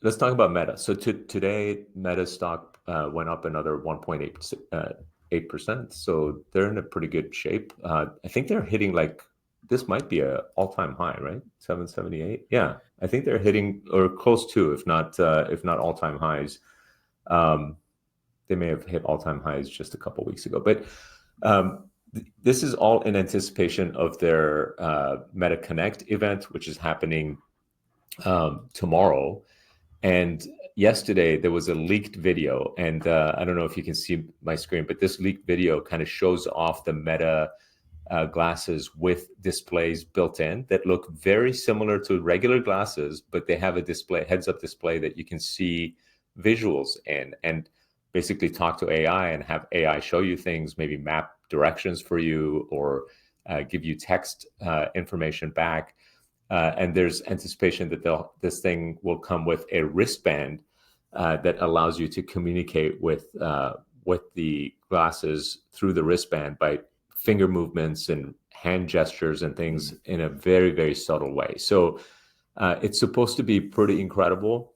let's talk about Meta. So today, Meta stock went up another 1.8%. So they're in a pretty good shape. I think they're hitting like this might be a all-time high, right? 778. Yeah, I think they're hitting or close to, if not all-time highs. Um, they may have hit all-time highs just a couple weeks ago, but this is all in anticipation of their Meta Connect event, which is happening tomorrow. And yesterday there was a leaked video, and I don't know if you can see my screen, but this leaked video kind of shows off the Meta glasses with displays built in that look very similar to regular glasses, but they have a display, heads-up display that you can see visuals in, and basically talk to AI and have AI show you things, maybe map directions for you, or give you text information back. And there's anticipation that this thing will come with a wristband that allows you to communicate with the glasses through the wristband by finger movements and hand gestures and things in a very, very subtle way. So it's supposed to be pretty incredible.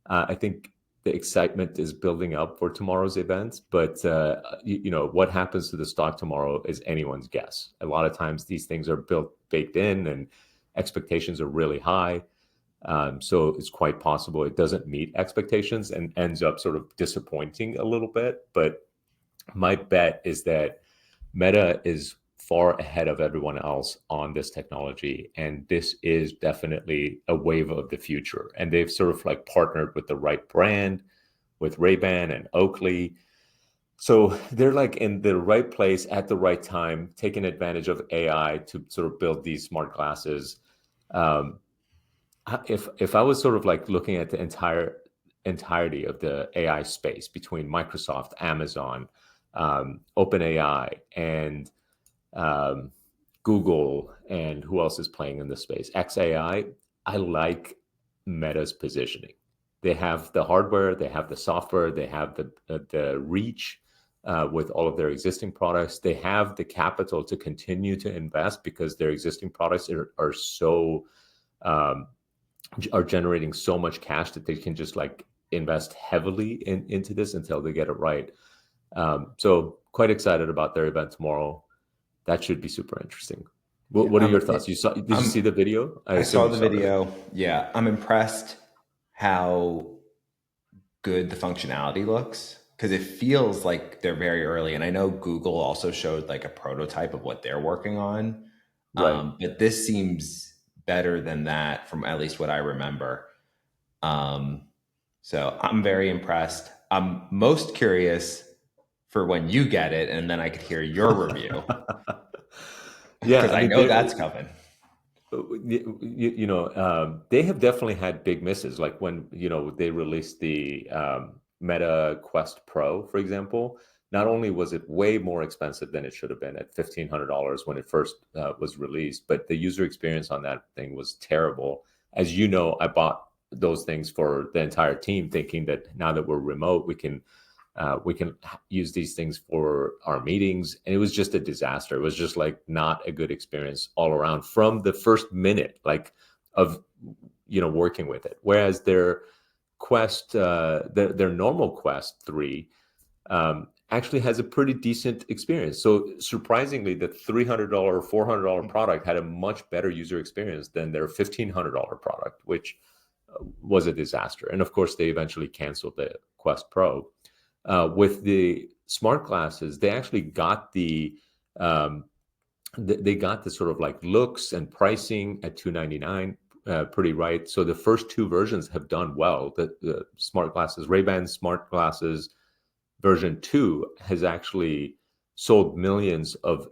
I think the excitement is building up for tomorrow's event, but what happens to the stock tomorrow is anyone's guess. A lot of times these things are baked in, and expectations are really high. So it's quite possible it doesn't meet expectations and ends up sort of disappointing a little bit. But my bet is that Meta is far ahead of everyone else on this technology, and this is definitely a wave of the future. And they've sort of like partnered with the right brand, with Ray-Ban and Oakley. So they're like in the right place at the right time, taking advantage of AI to sort of build these smart glasses. Um, if I was sort of like looking at the entirety of the AI space between Microsoft, Amazon, OpenAI, and um, Google, and who else is playing in this space? XAI. I like Meta's positioning. They have the hardware, they have the software, they have the reach with all of their existing products. They have the capital to continue to invest because their existing products are so um, are generating so much cash that they can just like invest heavily into this until they get it right. So quite excited about their event tomorrow. That should be super interesting. Yeah, What are your thoughts? Did you see I'm the video? I I assume saw you the saw the video. video. Yeah, I'm impressed how good the functionality looks because it feels like they're very early. And I know Google also showed like a prototype of what they're working on, Right. but this seems better than that from at least what I remember. Um, so I'm very impressed. I'm most curious for when you get it, and then I could hear your review Yeah, because I I mean, know that's coming. they have definitely had big misses. Like when they released the Meta Quest Pro, for example. Not only was it way more expensive than it should have been at $1,500 when it first was released, but the user experience on that thing was terrible. As you know, I bought those things for the entire team, thinking that now that we're remote, we can use these things for our meetings, and it was just a disaster. It was just like not a good experience all around from the first minute, like of working with it. Whereas their Quest, their normal Quest 3, actually has a pretty decent experience. So surprisingly, the $300 or $400 product had a much better user experience than their $1,500 product, which was a disaster. And of course, they eventually canceled the Quest Pro. With the smart glasses, they actually got um, they got the sort of like looks and pricing at $299, pretty right. So the first two versions have done well. The smart glasses, Ray-Ban smart glasses version 2 has actually sold millions of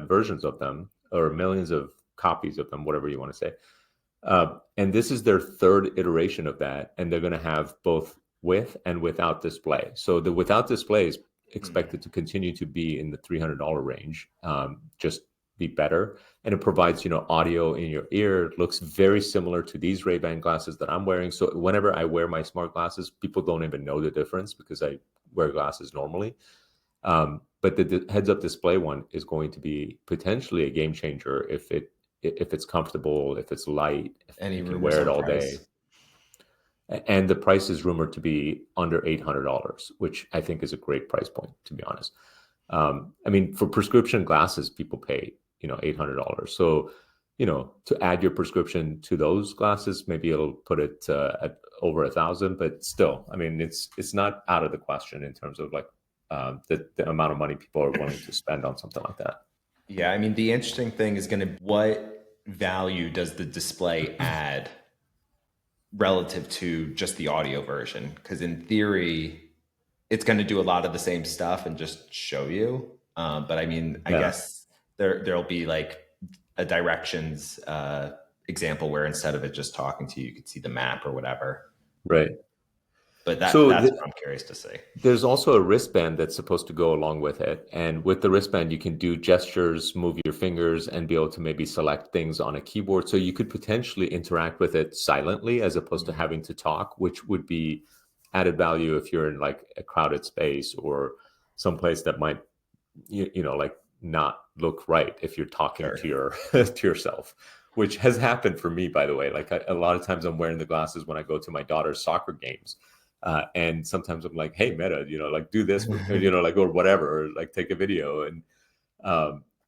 versions of them, or millions of copies of them, whatever you want to say. And this is their third iteration of that, and they're going to have both with and without display. So the without display is expected to continue to be in the $300 range, just be better. And it provides, audio in your ear. It looks very similar to these Ray-Ban glasses that I'm wearing. So whenever I wear my smart glasses, people don't even know the difference because I wear glasses normally. But the heads-up display one is going to be potentially a game changer if it's comfortable, if it's light, if Any you can rumors wear it on all day. price? And the price is rumored to be under $800, which I think is a great price point, to be honest. I mean, for prescription glasses, people pay, $800. So, to add your prescription to those glasses, maybe it'll put it at over 1,000. But still, I mean, it's not out of the question in terms of like the amount of money people are willing to spend on something like that. Yeah, I mean, the interesting thing is going to what value does the display add relative to just the audio version? Because in theory, it's going to do a lot of the same stuff and just show you. But I mean, I Yeah, guess there'll be like a directions example where instead of it just talking to you, you could see the map or whatever. right. But So that's what I'm curious to see. there's also a wristband that's supposed to go along with it. And with the wristband, you can do gestures, move your fingers, and be able to maybe select things on a keyboard. So you could potentially interact with it silently as opposed to Mhm. having to talk, which would be added value if you're in like a crowded space or someplace that might, like not look right if you're talking Sure. to your to yourself, which has happened for me, by the way. Like a lot of times I'm wearing the glasses when I go to my daughter's soccer games. And sometimes I'm like, hey, Meta, like do this, like, or whatever, or like take a video.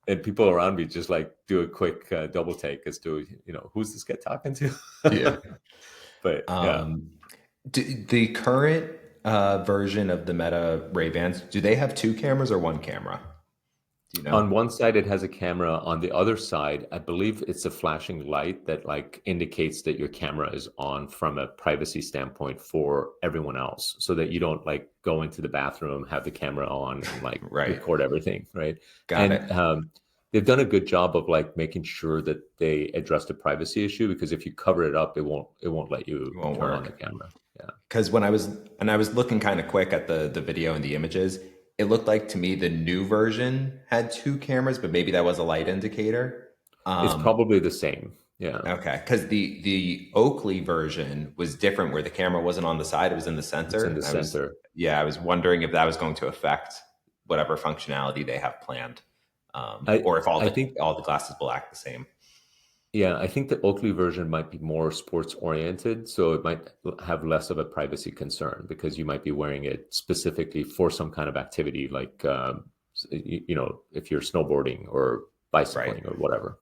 And people around me just like do a quick double take as to, who's this guy talking to? Yeah. But yeah. Um, the current version of the Meta Ray Bans, do they have two cameras or one camera? Do you know? On one side, it has a camera. On the other side, I believe it's a flashing light that like indicates that your camera is on from a privacy standpoint for everyone else, so that you don't like go into the bathroom, have the camera on, and like Right. record everything, right? Got it. And they've done a good job of like making sure that they address the privacy issue because if you cover it up, it won't let It you won't turn on the work. camera. Yeah, Because when I was looking kind of quick at the video and the images, it looked like to me the new version had two cameras, but maybe that was a light indicator. it's Um, probably the same. Yeah, okay, because the Oakley version was different, where the camera wasn't on the side; it was in the it's center. in the And center. I was wondering if that was going to affect whatever functionality they have planned, I or if all I the think all the glasses will act the same. Yeah, I think the Oakley version might be more sports oriented, so it might have less of a privacy concern because you might be wearing it specifically for some kind of activity, like if you're snowboarding or Right. bicycling or whatever.